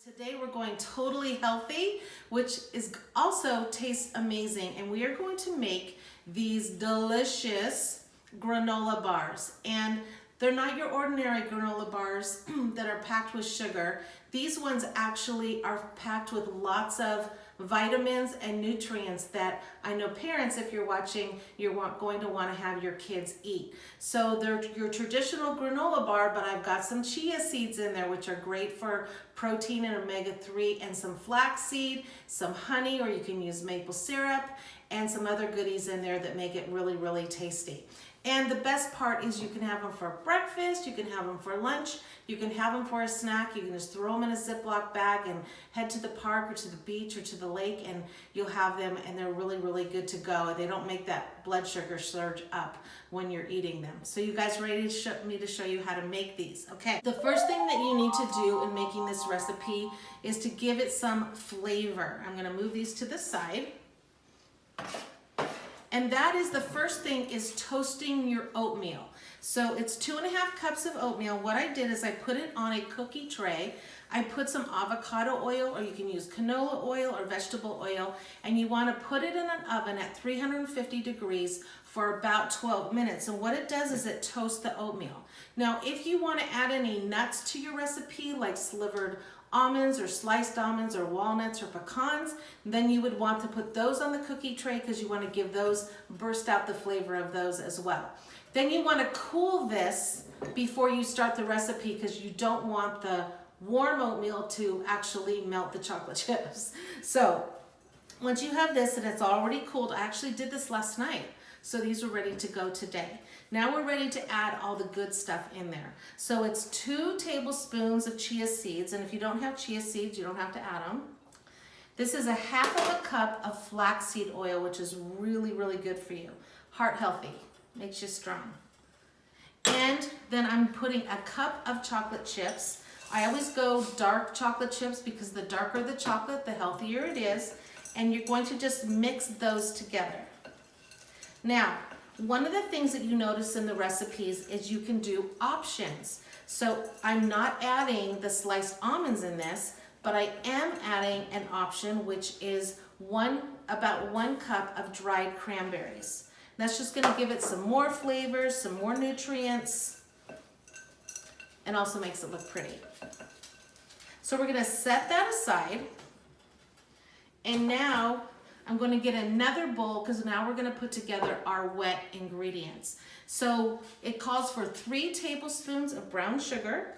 Today we're going totally healthy, which is also tastes amazing, and we are going to make these delicious granola bars. And they're not your ordinary granola bars that are packed with sugar. These ones actually are packed with lots of vitamins and nutrients that I know parents, if you're watching, you're going to want to have your kids eat. So they're your traditional granola bar, but I've got some chia seeds in there, which are great for protein and omega-3, and some flaxseed, some honey, or you can use maple syrup, and some other goodies in there that make it really, really tasty. And the best part is you can have them for breakfast, you can have them for lunch, you can have them for a snack. You can just throw them in a Ziploc bag and head to the park or to the beach or to the lake, and you'll have them, and they're really, really good to go. They don't make that blood sugar surge up when you're eating them. So you guys ready to show you how to make these? Okay. The first thing that you need to do in making this recipe is to give it some flavor. I'm gonna move these to the side. And that is the first thing, is toasting your oatmeal. So it's 2.5 cups of oatmeal. What I did is I put it on a cookie tray. I put some avocado oil, or you can use canola oil or vegetable oil, and you want to put it in an oven at 350 degrees for about 12 minutes. And what it does is it toasts the oatmeal. Now, if you want to add any nuts to your recipe, like slivered almonds or sliced almonds or walnuts or pecans, then you would want to put those on the cookie tray, because you want to give those, burst out the flavor of those as well. Then you want to cool this before you start the recipe, because you don't want the warm oatmeal to actually melt the chocolate chips. So once you have this and it's already cooled, I actually did this last night, so these are ready to go today. Now we're ready to add all the good stuff in there. So it's 2 tablespoons of chia seeds, and if you don't have chia seeds, you don't have to add them. This is 1/2 cup of flaxseed oil, which is really, really good for you. Heart healthy, makes you strong. And then I'm putting 1 cup of chocolate chips. I always go dark chocolate chips, because the darker the chocolate, the healthier it is. And you're going to just mix those together. Now, one of the things that you notice in the recipes is you can do options. So I'm not adding the sliced almonds in this, but I am adding an option, which is about 1 cup of dried cranberries. That's just going to give it some more flavors, some more nutrients, and also makes it look pretty. So we're going to set that aside. And now I'm going to get another bowl, because now we're going to put together our wet ingredients. So it calls for 3 tablespoons of brown sugar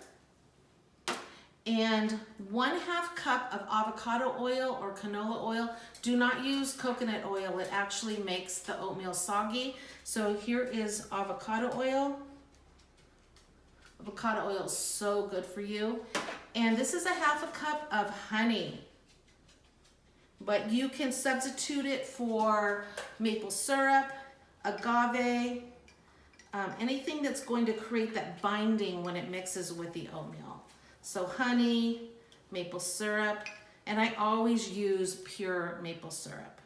and 1/2 cup of avocado oil or canola oil. Do not use coconut oil. It actually makes the oatmeal soggy. So here is avocado oil. Avocado oil is so good for you. And this is 1/2 cup of honey. But you can substitute it for maple syrup, agave, anything that's going to create that binding when it mixes with the oatmeal. So honey, maple syrup, and I always use pure maple syrup.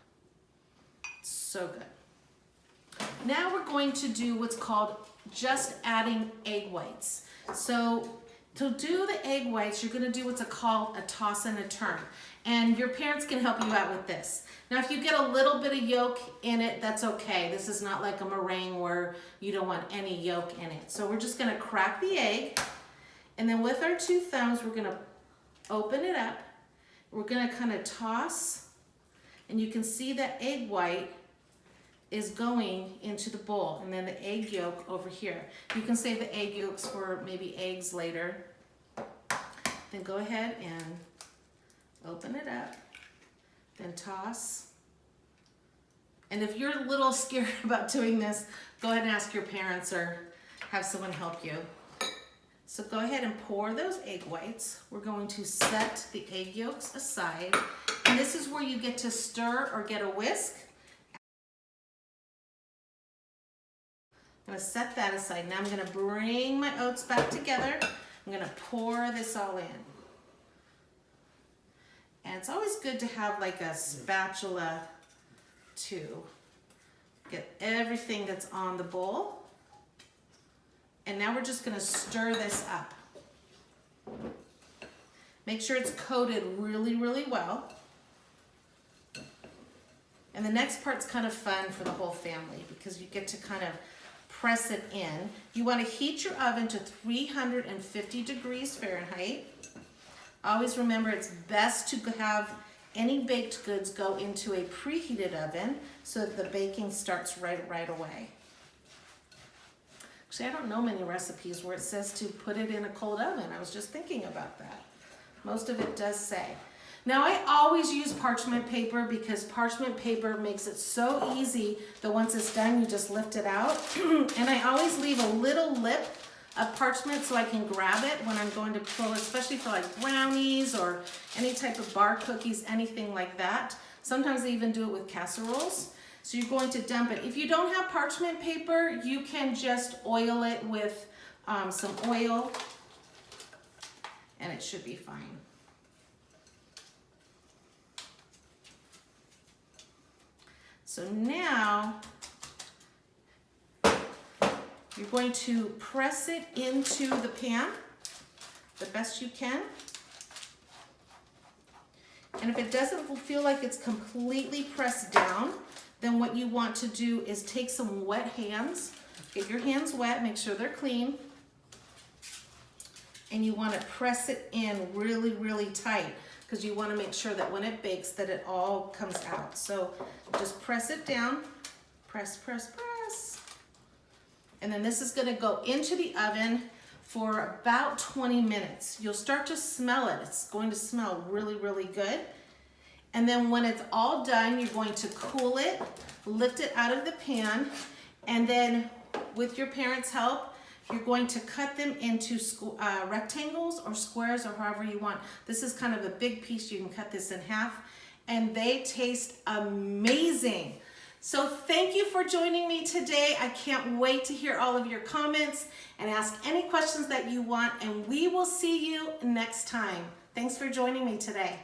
So good. Now we're going to do what's called just adding egg whites. So to do the egg whites, you're going to do what's called a toss and a turn. And your parents can help you out with this. Now, if you get a little bit of yolk in it, that's okay. This is not like a meringue where you don't want any yolk in it. So we're just going to crack the egg. And then with our 2 thumbs, we're going to open it up. We're going to kind of toss. And you can see that egg white is going into the bowl, and then the egg yolk over here. You can save the egg yolks for maybe eggs later. Then go ahead and open it up, then toss. And if you're a little scared about doing this, go ahead and ask your parents or have someone help you. So go ahead and pour those egg whites. We're going to set the egg yolks aside. And this is where you get to stir or get a whisk. I'm gonna set that aside. Now I'm gonna bring my oats back together. I'm gonna pour this all in. And it's always good to have like a spatula to get everything that's on the bowl. And now we're just gonna stir this up. Make sure it's coated really, really well. And the next part's kind of fun for the whole family because you get to kind of press it in. You want to heat your oven to 350 degrees Fahrenheit. Always remember it's best to have any baked goods go into a preheated oven so that the baking starts right away. Actually, I don't know many recipes where it says to put it in a cold oven. I was just thinking about that. Most of it does say. Now, I always use parchment paper because parchment paper makes it so easy that once it's done, you just lift it out. And I always leave a little lip of parchment so I can grab it when I'm going to pull, especially for like brownies or any type of bar cookies, anything like that. Sometimes they even do it with casseroles. So you're going to dump it. If you don't have parchment paper, you can just oil it with some oil and it should be fine. So now you're going to press it into the pan the best you can. And if it doesn't feel like it's completely pressed down, then what you want to do is take some wet hands, get your hands wet, make sure they're clean, and you want to press it in really, really tight because you want to make sure that when it bakes that it all comes out. So just press it down, press, press, press. And then this is going to go into the oven for about 20 minutes. You'll start to smell it. It's going to smell really, really good. And then when it's all done, you're going to cool it, lift it out of the pan, and then with your parents' help, you're going to cut them into rectangles or squares or however you want. This is kind of a big piece. You can cut this in half, and they taste amazing. So thank you for joining me today. I can't wait to hear all of your comments and ask any questions that you want, and we will see you next time. Thanks for joining me today.